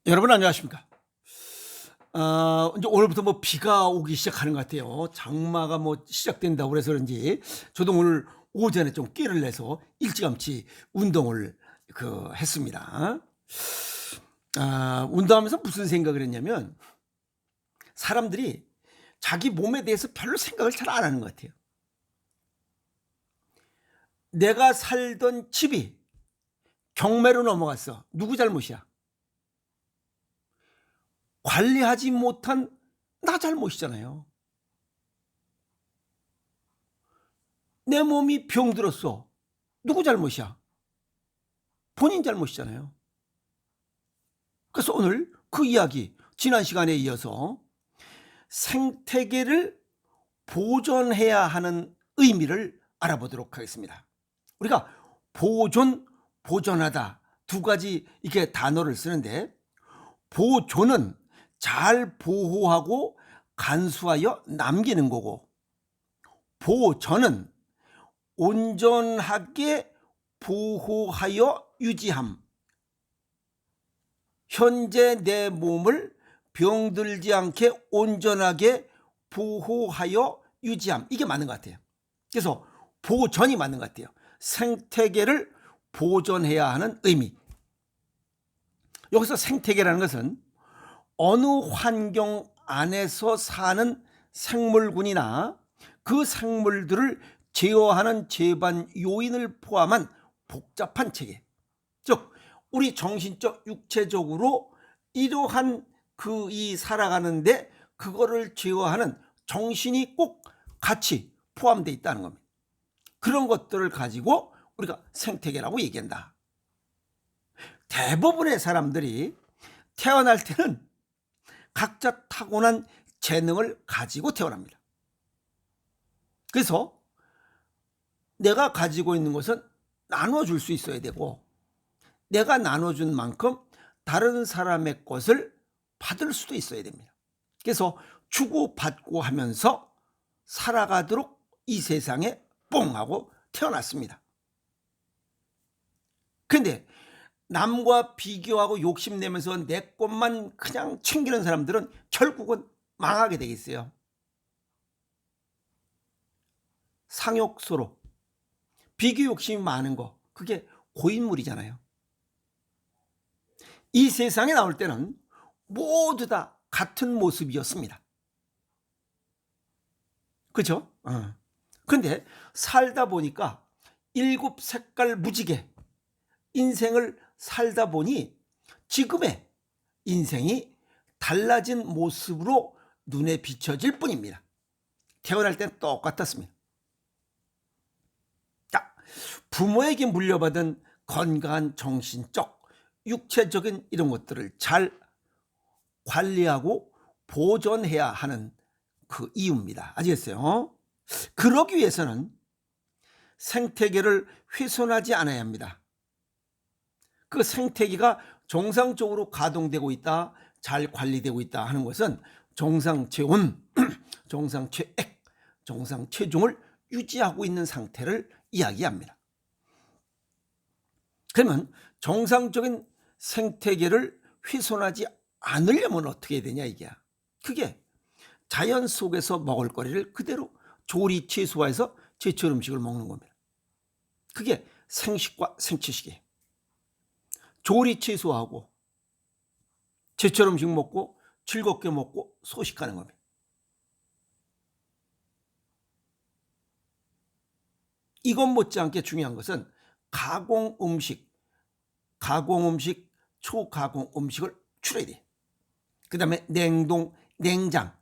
여러분 안녕하십니까? 이제 오늘부터 뭐 비가 오기 시작하는 것 같아요. 장마가 뭐 시작된다고 그래서 그런지 저도 오늘 오전에 좀 끼를 내서 일찌감치 운동을 했습니다. 운동하면서 무슨 생각을 했냐면 사람들이 자기 몸에 대해서 별로 생각을 잘 안 하는 것 같아요. 내가 살던 집이 경매로 넘어갔어. 누구 잘못이야? 관리하지 못한 나 잘못이잖아요. 내 몸이 병들었어. 누구 잘못이야? 본인 잘못이잖아요. 그래서 오늘 그 이야기 지난 시간에 이어서 생태계를 보존해야 하는 의미를 알아보도록 하겠습니다. 우리가 보존, 보존하다 두 가지 이렇게 단어를 쓰는데 보존은 잘 보호하고 간수하여 남기는 거고 보전은 온전하게 보호하여 유지함. 현재 내 몸을 병들지 않게 온전하게 보호하여 유지함. 이게 맞는 것 같아요. 그래서 보전이 맞는 것 같아요. 생태계를 보존해야 하는 의미. 여기서 생태계라는 것은 어느 환경 안에서 사는 생물군이나 그 생물들을 제어하는 제반 요인을 포함한 복잡한 체계, 즉 우리 정신적 육체적으로 이러한 이 살아가는데 그거를 제어하는 정신이 꼭 같이 포함되어 있다는 겁니다. 그런 것들을 가지고 우리가 생태계라고 얘기한다. 대부분의 사람들이 태어날 때는 각자 타고난 재능을 가지고 태어납니다. 그래서 내가 가지고 있는 것은 나눠줄 수 있어야 되고 내가 나눠준 만큼 다른 사람의 것을 받을 수도 있어야 됩니다. 그래서 주고받고 하면서 살아가도록 이 세상에 뽕 하고 태어났습니다. 그런데 남과 비교하고 욕심내면서 내 것만 그냥 챙기는 사람들은 결국은 망하게 되겠어요. 상욕소로 비교 욕심이 많은 거, 그게 고인물이잖아요. 이 세상에 나올 때는 모두 다 같은 모습이었습니다. 그렇죠? 그런데 살다 보니까 일곱 색깔 무지개 인생을 살다 보니 지금의 인생이 달라진 모습으로 눈에 비춰질 뿐입니다. 태어날 땐 똑같았습니다. 부모에게 물려받은 건강한 정신적, 육체적인 이런 것들을 잘 관리하고 보존해야 하는 그 이유입니다. 아시겠어요? 그러기 위해서는 생태계를 훼손하지 않아야 합니다. 그 생태계가 정상적으로 가동되고 있다, 잘 관리되고 있다 하는 것은 정상체온, 정상체액, 정상체중을 유지하고 있는 상태를 이야기합니다. 그러면 정상적인 생태계를 훼손하지 않으려면 어떻게 해야 되냐 이게. 그게 자연 속에서 먹을거리를 그대로 조리 채소화해서 제철 음식을 먹는 겁니다. 그게 생식과 생채식이에요. 조리 채소하고 제철 음식 먹고 즐겁게 먹고 소식하는 겁니다. 이것 못지않게 중요한 것은 가공 음식, 초가공 음식을 줄여야 돼. 그 다음에 냉동, 냉장,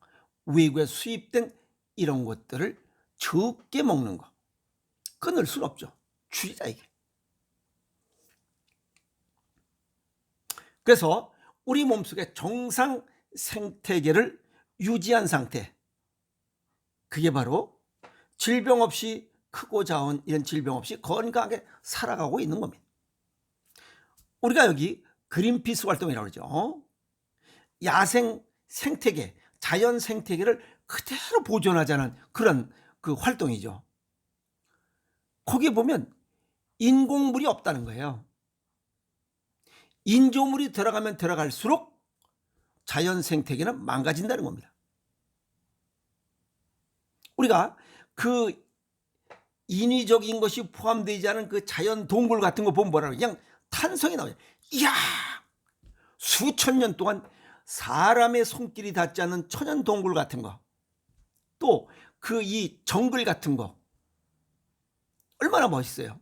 외국에 수입된 이런 것들을 적게 먹는 거. 끊을 수는 없죠. 줄이자 이게. 그래서 우리 몸속에 정상 생태계를 유지한 상태, 그게 바로 질병 없이 크고 작은 이런 질병 없이 건강하게 살아가고 있는 겁니다. 우리가 여기 그린피스 활동이라고 그러죠. 야생 생태계, 자연 생태계를 그대로 보존하자는 그런 그 활동이죠. 거기에 보면 인공물이 없다는 거예요. 인조물이 들어가면 들어갈수록 자연 생태계는 망가진다는 겁니다. 우리가 그 인위적인 것이 포함되지 않은 그 자연 동굴 같은 거 보면 뭐라고 그냥 탄성이 나와요. 이야, 수천 년 동안 사람의 손길이 닿지 않는 천연 동굴 같은 거, 또 그 이 정글 같은 거 얼마나 멋있어요.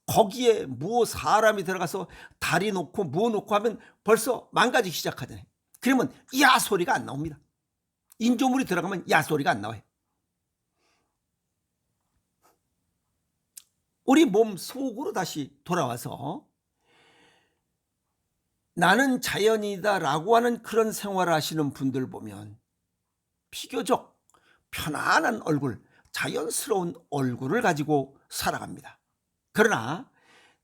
거기에 뭐 사람이 들어가서 다리 놓고 뭐 놓고 하면 벌써 망가지기 시작하잖아요. 그러면 야 소리가 안 나옵니다. 인조물이 들어가면 야 소리가 안 나와요. 우리 몸 속으로 다시 돌아와서 나는 자연이다 라고 하는 그런 생활을 하시는 분들 보면 비교적 편안한 얼굴, 자연스러운 얼굴을 가지고 살아갑니다. 그러나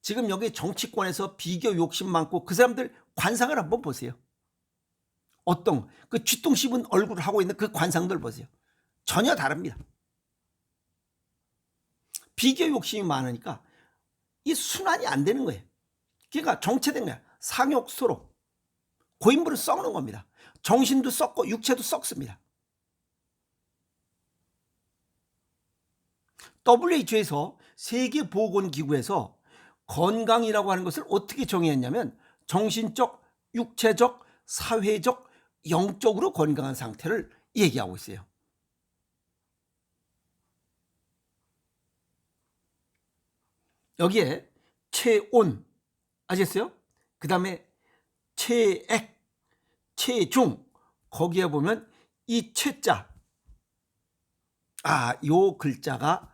지금 여기 정치권에서 비교 욕심 많고 그 사람들 관상을 한번 보세요. 어떤 그 쥐똥 씹은 얼굴을 하고 있는 그 관상들 보세요. 전혀 다릅니다. 비교 욕심이 많으니까 이 순환이 안 되는 거예요. 그러니까 정체된 거야. 상욕소로 고인물을 썩는 겁니다. 정신도 썩고 육체도 썩습니다. WHO에서 세계보건기구에서 건강이라고 하는 것을 어떻게 정의했냐면 정신적, 육체적, 사회적, 영적으로 건강한 상태를 얘기하고 있어요. 여기에 체온 아셨어요? 그 다음에 체액, 체중, 거기에 보면 이 체자, 요 글자가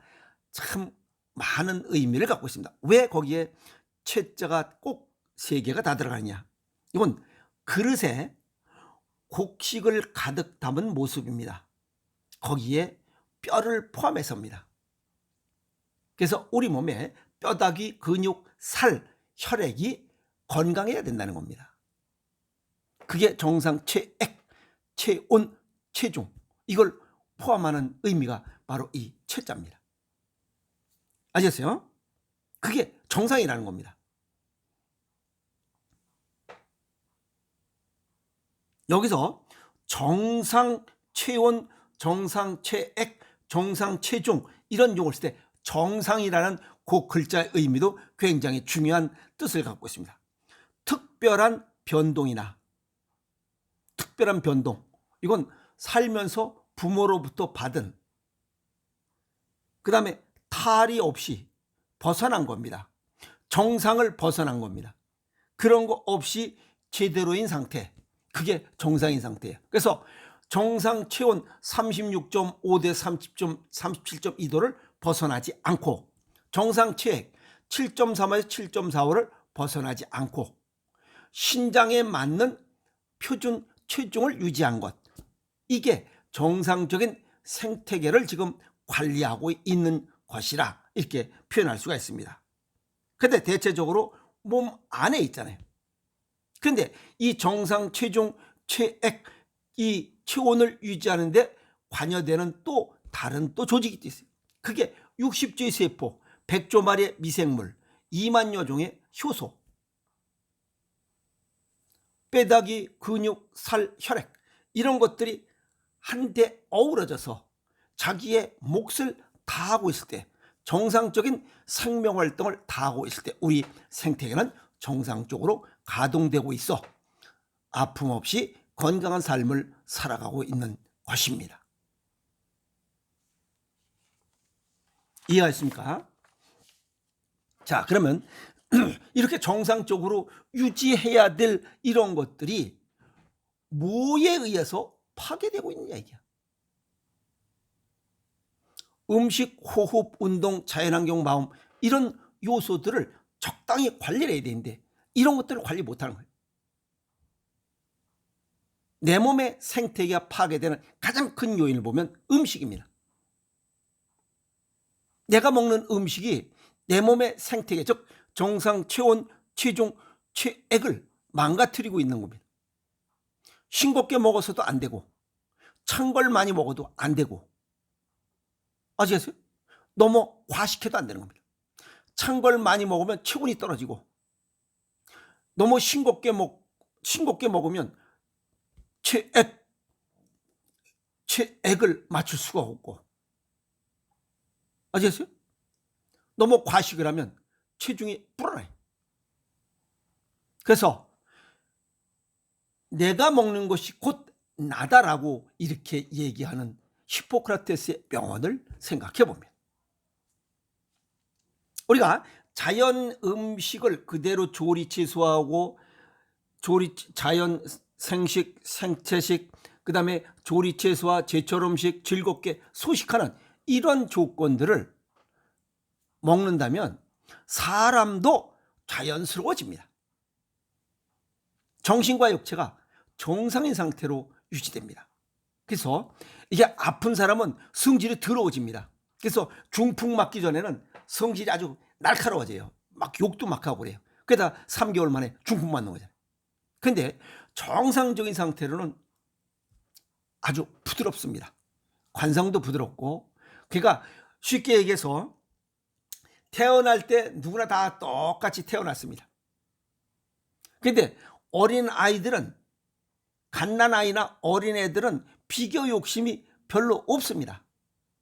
참 많은 의미를 갖고 있습니다. 왜 거기에 체자가 꼭 3개가 다 들어가느냐? 이건 그릇에 곡식을 가득 담은 모습입니다. 거기에 뼈를 포함해서입니다. 그래서 우리 몸에 뼈다귀, 근육, 살, 혈액이 건강해야 된다는 겁니다. 그게 정상 체액, 체온, 체중, 이걸 포함하는 의미가 바로 이 체자입니다. 아셨어요? 그게 정상이라는 겁니다. 여기서 정상 체온, 정상 체액, 정상 체중 이런 용어를 쓸 때 정상이라는 그 글자의 의미도 굉장히 중요한 뜻을 갖고 있습니다. 특별한 변동이나 특별한 변동, 이건 살면서 부모로부터 받은, 그 다음에 탈이 없이 벗어난 겁니다. 정상을 벗어난 겁니다. 그런 거 없이 제대로인 상태, 그게 정상인 상태예요. 그래서 정상 체온 36.5 대 37.2도를 벗어나지 않고, 정상 체액 7.3에서 7.45를 벗어나지 않고, 신장에 맞는 표준 체중을 유지한 것, 이게 정상적인 생태계를 지금 관리하고 있는 것이라 이렇게 표현할 수가 있습니다. 근데 대체적으로 몸 안에 있잖아요. 그런데 이 정상 체중, 체액, 이 체온을 유지하는데 관여되는 또 다른 또 조직이 있어요. 그게 60조의 세포, 100조 마리의 미생물, 2만여 종의 효소, 뼈다귀, 근육, 살, 혈액, 이런 것들이 한데 어우러져서 자기의 몫을 다하고 있을 때, 정상적인 생명활동을 다하고 있을 때 우리 생태계는 정상적으로 가동되고 있어 아픔 없이 건강한 삶을 살아가고 있는 것입니다. 이해하셨습니까? 자, 그러면 이렇게 정상적으로 유지해야 될 이런 것들이 뭐에 의해서 파괴되고 있느냐 이게. 음식, 호흡, 운동, 자연환경, 마음, 이런 요소들을 적당히 관리를 해야 되는데 이런 것들을 관리 못하는 거예요. 내 몸의 생태계가 파괴되는 가장 큰 요인을 보면 음식입니다. 내가 먹는 음식이 내 몸의 생태계, 즉 정상 체온, 체중, 체액을 망가뜨리고 있는 겁니다. 싱겁게 먹어서도 안 되고, 찬 걸 많이 먹어도 안 되고, 아시겠어요? 너무 과식해도 안 되는 겁니다. 찬 걸 많이 먹으면 체온이 떨어지고, 너무 싱겁게 먹으면 체액을 맞출 수가 없고, 아시겠어요? 너무 과식을 하면 체중이 불어나요. 그래서 내가 먹는 것이 곧 나다라고 이렇게 얘기하는 히포크라테스의 명언을 생각해 보면, 우리가 자연 음식을 그대로 조리 채소하고 자연 생식, 생채식, 그 다음에 조리 채소와 제철 음식 즐겁게 소식하는 이런 조건들을 먹는다면 사람도 자연스러워집니다. 정신과 육체가 정상인 상태로 유지됩니다. 그래서 이게 아픈 사람은 성질이 더러워집니다. 그래서 중풍 맞기 전에는 성질이 아주 날카로워져요. 막 욕도 막 하고 그래요. 그러다 3개월 만에 중풍 맞는 거잖아요. 근데 정상적인 상태로는 아주 부드럽습니다. 관성도 부드럽고, 그러니까 쉽게 얘기해서 태어날 때 누구나 다 똑같이 태어났습니다. 근데 어린 아이들은, 갓난아이나 어린애들은 피겨 욕심이 별로 없습니다.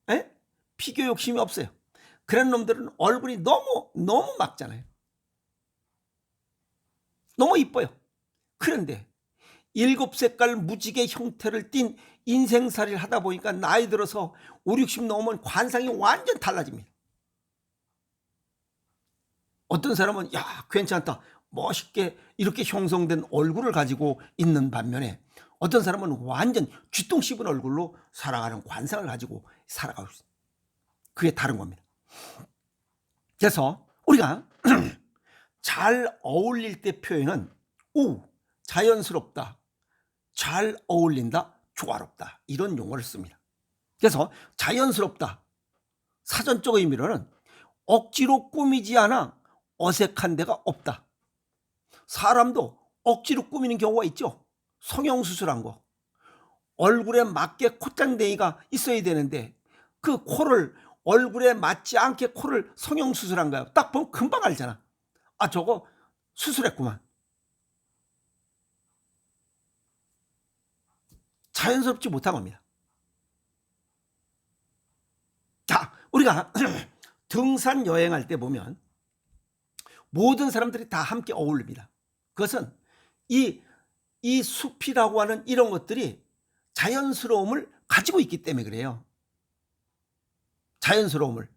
에? 피겨 욕심이 없어요. 그런 놈들은 얼굴이 너무 막잖아요. 너무 이뻐요. 그런데 7색깔 무지개 형태를 띤 인생살이를 하다 보니까 나이 들어서 5, 60 넘으면 관상이 완전 달라집니다. 어떤 사람은 야 괜찮다, 멋있게 이렇게 형성된 얼굴을 가지고 있는 반면에 어떤 사람은 완전 쥐똥 씹은 얼굴로 살아가는 관상을 가지고 살아가고 있습니다. 그게 다른 겁니다. 그래서 우리가 잘 어울릴 때 표현은 자연스럽다, 잘 어울린다, 조화롭다, 이런 용어를 씁니다. 그래서 자연스럽다, 사전적 의미로는 억지로 꾸미지 않아 어색한 데가 없다. 사람도 억지로 꾸미는 경우가 있죠. 성형수술한 거, 얼굴에 맞게 콧장대기가 있어야 되는데 그 코를 얼굴에 맞지 않게 코를 성형수술한 거야. 딱 보면 금방 알잖아. 아, 저거 수술했구만. 자연스럽지 못한 겁니다. 자, 우리가 등산 여행할 때 보면 모든 사람들이 다 함께 어울립니다. 그것은 이 숲이라고 하는 이런 것들이 자연스러움을 가지고 있기 때문에 그래요. 자연스러움을.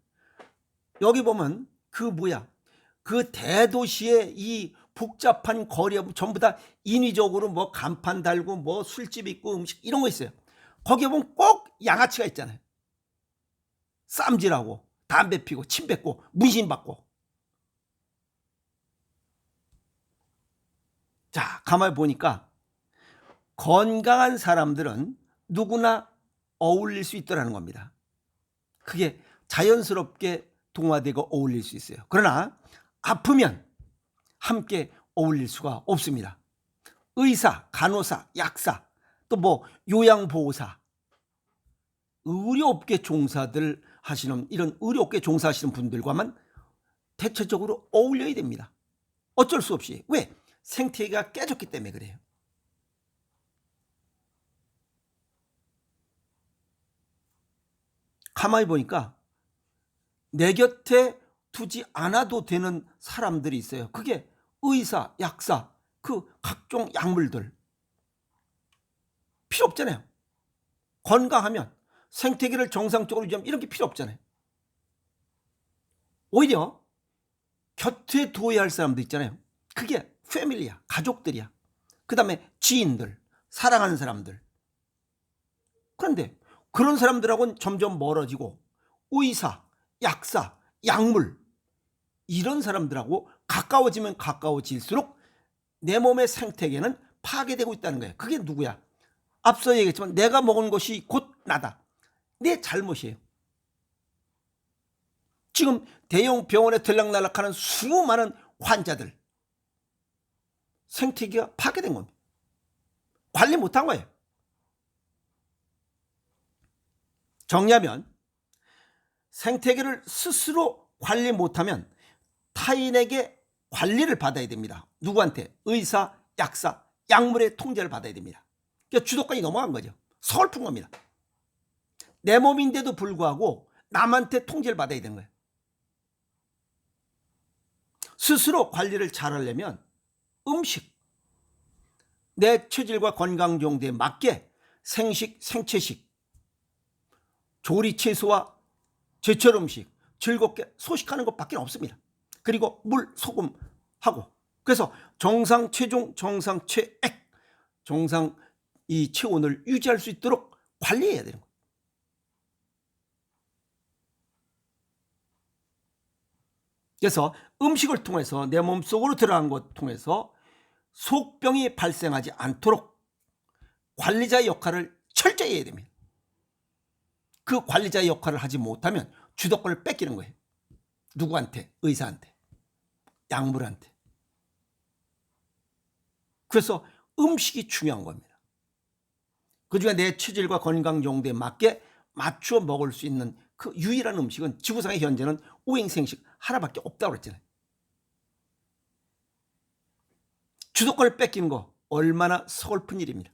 여기 보면 그 대도시의 이 복잡한 거리 전부 다 인위적으로 뭐 간판 달고 뭐 술집 있고 음식 이런 거 있어요. 거기에 보면 꼭 양아치가 있잖아요. 쌈질하고 담배 피고 침 뱉고 문신 받고. 자, 가만히 보니까 건강한 사람들은 누구나 어울릴 수 있더라는 겁니다. 그게 자연스럽게 동화되고 어울릴 수 있어요. 그러나 아프면 함께 어울릴 수가 없습니다. 의사, 간호사, 약사, 또 뭐 요양보호사, 의료업계 종사들 하시는, 이런 의료업계 종사하시는 분들과만 대체적으로 어울려야 됩니다. 어쩔 수 없이. 왜? 생태계가 깨졌기 때문에 그래요. 가만히 보니까 내 곁에 두지 않아도 되는 사람들이 있어요. 그게 의사, 약사, 그 각종 약물들 필요 없잖아요. 건강하면, 생태계를 정상적으로 유지하면 이런 게 필요 없잖아요. 오히려 곁에 두어야 할 사람들 있잖아요. 그게 패밀리야, 가족들이야. 그 다음에 지인들, 사랑하는 사람들. 그런데 그런 사람들하고는 점점 멀어지고 의사, 약사, 약물, 이런 사람들하고 가까워지면 가까워질수록 내 몸의 생태계는 파괴되고 있다는 거예요. 그게 누구야? 앞서 얘기했지만 내가 먹은 것이 곧 나다. 내 잘못이에요. 지금 대형 병원에 들락날락하는 수많은 환자들, 생태계가 파괴된 겁니다. 관리 못한 거예요. 정리하면 생태계를 스스로 관리 못하면 타인에게 관리를 받아야 됩니다. 누구한테? 의사, 약사, 약물의 통제를 받아야 됩니다. 그러니까 주도권이 넘어간 거죠. 서글픈 겁니다. 내 몸인데도 불구하고 남한테 통제를 받아야 되는 거예요. 스스로 관리를 잘하려면 음식, 내 체질과 건강 정도에 맞게 생식, 생채식, 조리 채소와 제철 음식, 즐겁게 소식하는 것밖에 없습니다. 그리고 물, 소금 하고, 그래서 정상 체중, 정상 체액, 정상 이 체온을 유지할 수 있도록 관리해야 되는 거예요. 그래서 음식을 통해서 내 몸속으로 들어간 것 통해서 속병이 발생하지 않도록 관리자의 역할을 철저히 해야 됩니다. 그 관리자의 역할을 하지 못하면 주도권을 뺏기는 거예요. 누구한테? 의사한테, 약물한테. 그래서 음식이 중요한 겁니다. 그중에 내 체질과 건강 정도에 맞게 맞추어 먹을 수 있는 그 유일한 음식은 지구상에 현재는 오행생식 하나밖에 없다고 그랬잖아요. 주도권을 뺏기는 거 얼마나 서글픈 일입니다.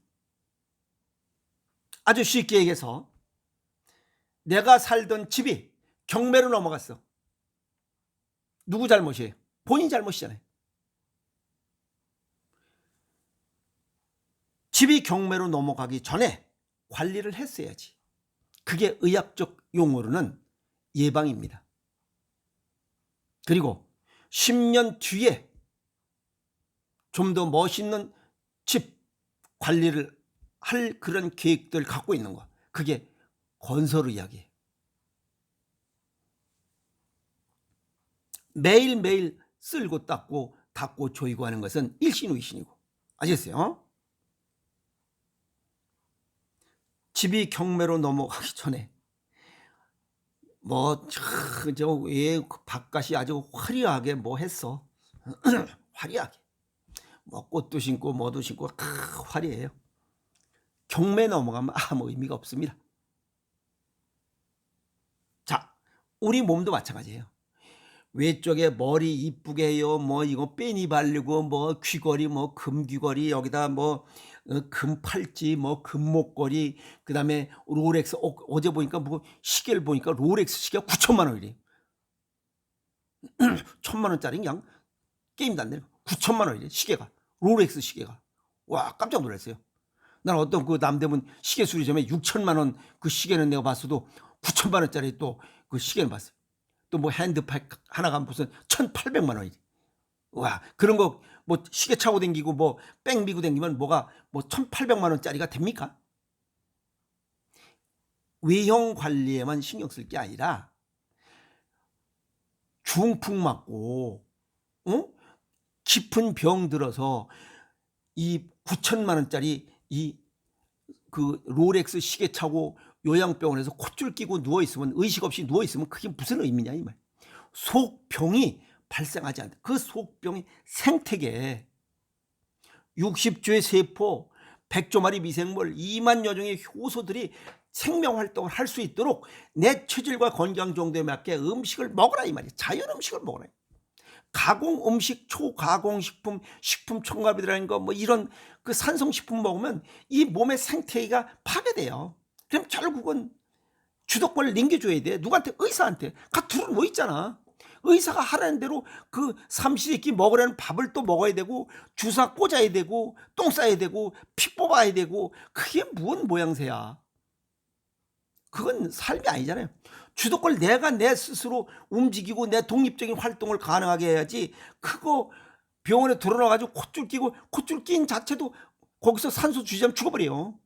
아주 쉽게 얘기해서 내가 살던 집이 경매로 넘어갔어. 누구 잘못이에요? 본인 잘못이잖아요. 집이 경매로 넘어가기 전에 관리를 했어야지. 그게 의학적 용어로는 예방입니다. 그리고 10년 뒤에 좀 더 멋있는 집 관리를 할 그런 계획들 갖고 있는 거. 그게 건설의학이에요. 매일매일 쓸고 닦고 닦고 조이고 하는 것은 일신의신이고. 아시겠어요? 집이 경매로 넘어가기 전에 왜 바깥이 아주 화려하게 뭐 했어. 화려하게. 뭐 꽃도 심고 뭐도 심고 화려해요. 경매 넘어가면 아무 의미가 없습니다. 자, 우리 몸도 마찬가지예요. 외쪽에 머리 이쁘게 해요. 뭐 이거 빼니 바르고 뭐 귀걸이 뭐 금귀걸이 여기다 뭐 금팔찌 뭐 금목걸이 그다음에 롤렉스 어제 보니까 뭐 시계를 보니까 롤렉스 시계가 9천만 원이래. 1,000만 원짜리 그냥 게임도 안 되는 9천만 원이래 시계가. 롤렉스 시계가. 와 깜짝 놀랐어요. 난 어떤 그 남대문 시계 수리점에 6천만 원 그 시계는 내가 봤어도 9천만 원짜리 또 그 시계는 봤어요. 또 뭐 핸드백 하나가 무슨 1,800만 원이지. 와 그런 거 뭐 시계 차고 댕기고 뭐 백 미고 댕기면 뭐가 뭐 1,800만 원짜리가 됩니까? 외형 관리에만 신경 쓸 게 아니라 중풍 맞고 깊은 병 들어서 이 9천만 원짜리 이 그 롤렉스 시계 차고 요양병원에서 콧줄 끼고 누워 있으면 의식 없이 누워 있으면 그게 무슨 의미냐 이 말. 속병이 발생하지 않다. 그 속병이 생태계 60조의 세포 100조 마리 미생물 2만여 종의 효소들이 생명 활동을 할 수 있도록 내 체질과 건강 정도에 맞게 음식을 먹으라 이 말이야. 자연 음식을 먹으라. 가공 음식, 초가공 식품, 식품 첨가비라는 거 뭐 이런 그 산성 식품 먹으면 이 몸의 생태계가 파괴돼요. 그럼 결국은 주도권을 넘겨줘야 돼. 누구한테? 의사한테. 둘은 뭐 있잖아. 의사가 하라는 대로 그 삼시세끼 먹으라는 밥을 또 먹어야 되고 주사 꽂아야 되고 똥 싸야 되고 피 뽑아야 되고 그게 뭔 모양새야. 그건 삶이 아니잖아요. 주도권을 내가 내 스스로 움직이고 내 독립적인 활동을 가능하게 해야지 그거 병원에 들어놔가지고 콧줄 끼고 콧줄 낀 자체도 거기서 산소 주지하면 죽어버려요.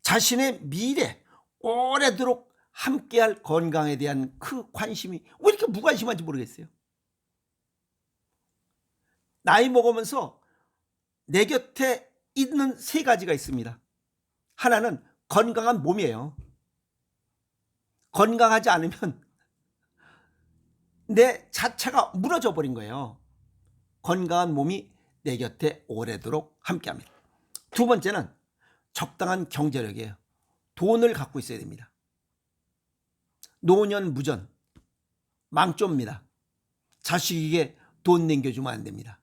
자신의 미래 오래도록 함께할 건강에 대한 그 관심이 왜 이렇게 무관심한지 모르겠어요. 나이 먹으면서 내 곁에 있는 세 가지가 있습니다. 하나는 건강한 몸이에요. 건강하지 않으면 내 자체가 무너져 버린 거예요. 건강한 몸이 내 곁에 오래도록 함께합니다. 두 번째는 적당한 경제력이에요. 돈을 갖고 있어야 됩니다. 노년 무전 망조입니다. 자식에게 돈 남겨주면 안 됩니다.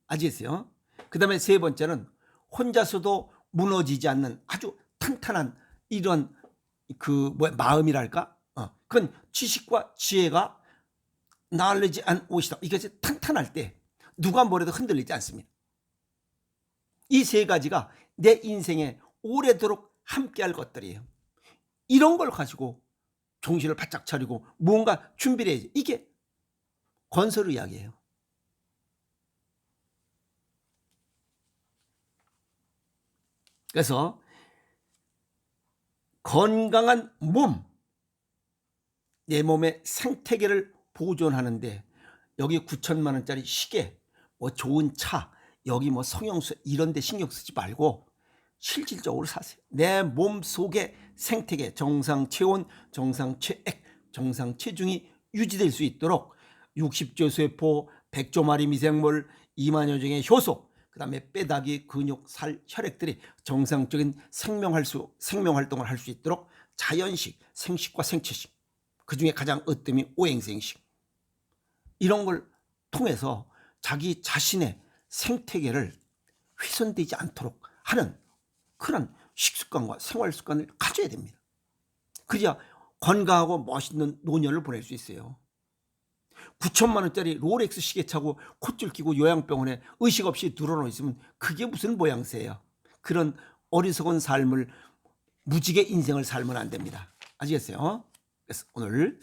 아시겠어요? 그 다음에 세 번째는 혼자서도 무너지지 않는 아주 탄탄한 이런 마음이랄까? 그건 지식과 지혜가 knowledge and wisdom, 이것이 탄탄할 때 누가 뭐래도 흔들리지 않습니다. 이 세 가지가 내 인생에 오래도록 함께할 것들이에요. 이런 걸 가지고 정신을 바짝 차리고 뭔가 준비를 해야지. 이게 건설의학이에요. 그래서 건강한 몸, 내 몸의 생태계를 보존하는데 여기 9천만 원짜리 시계, 뭐 좋은 차, 여기 뭐 성형수 이런 데 신경 쓰지 말고 실질적으로 사세요. 내 몸 속의 생태계, 정상 체온, 정상 체액, 정상 체중이 유지될 수 있도록 60조 세포, 100조 마리 미생물, 2만여 종의 효소, 그 다음에 뼈다귀, 근육, 살, 혈액들이 정상적인 생명활동을 할 수 있도록 자연식, 생식과 생체식, 그 중에 가장 으뜸이 오행생식, 이런 걸 통해서 자기 자신의 생태계를 훼손되지 않도록 하는 그런 식습관과 생활습관을 가져야 됩니다. 그래야 건강하고 멋있는 노년을 보낼 수 있어요. 9천만 원짜리 롤렉스 시계 차고 콧줄 끼고 요양병원에 의식 없이 누워놓 있으면 그게 무슨 모양새예요. 그런 어리석은 삶을, 무지개 인생을 살면 안 됩니다. 아시겠어요? 그래서 오늘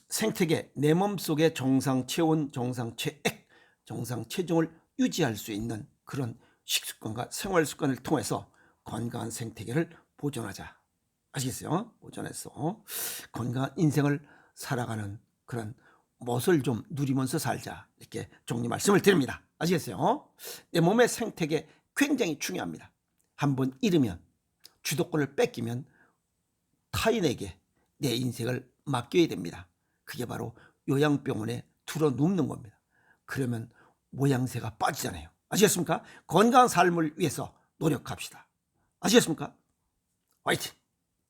생태계, 내 몸속의 정상 체온, 정상 체액, 정상 체중을 유지할 수 있는 그런 식습관과 생활습관을 통해서 건강한 생태계를 보존하자. 아시겠어요? 보존해서 건강한 인생을 살아가는 그런 멋을 좀 누리면서 살자, 이렇게 정리 말씀을 드립니다. 아시겠어요? 내 몸의 생태계 굉장히 중요합니다. 한번 잃으면, 주도권을 뺏기면 타인에게 내 인생을 맡겨야 됩니다. 그게 바로 요양병원에 들어눕는 겁니다. 그러면 모양새가 빠지잖아요. 아시겠습니까? 건강한 삶을 위해서 노력합시다. 아시겠습니까? 화이팅!